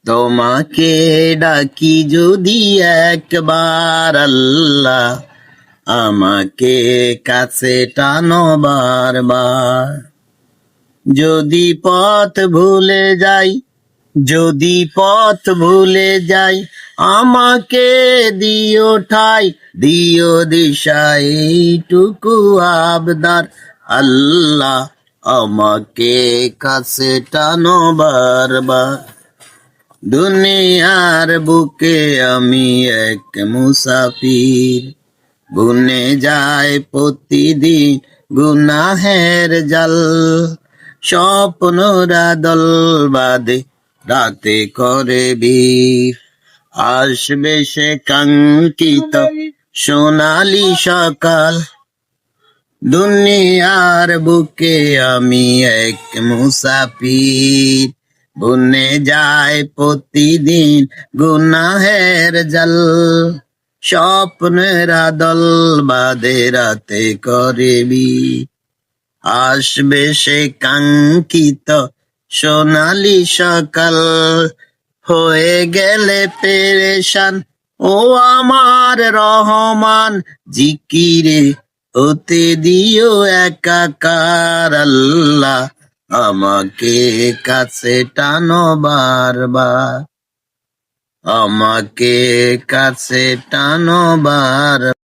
তোমাকে ডাকি যদি একবার আল্লাহ, আমাকে কাছে টানো বারবার। যদি পথ ভুলে যাই, যদি পথ ভুলে যাই, আমাকে দিও ঠাই, দিও দিশা, এইটুকু আবদার আল্লাহ, আমাকে কাছে টানো বারবার। দুনিয়ার বুকে আমি এক মুসাফির, বুনে যায় প্রতিদিন গুনাহের জাল। স্বপ্নরা দল বাঁধে, রাতে করে বীর, আসবে সে কাঙ্ক্ষিত সোনালি সকাল। দুনিয়ার বুকে আমি এক মুসাফির, বুনে যায় প্রতিদিন গুনাহের জাল। স্বপ্নেরা দল বাঁধে, রাতে করবি, আসবে সে কাঙ্ক্ষিত সোনালি সকাল। হয়ে গেলে পেরেশান ও আমার রহমান, জিকিরে হতে দিও একাকার আল্লাহ, আমাকে কাছে টানো বারবার, আমাকে কাছে টানো বারবার।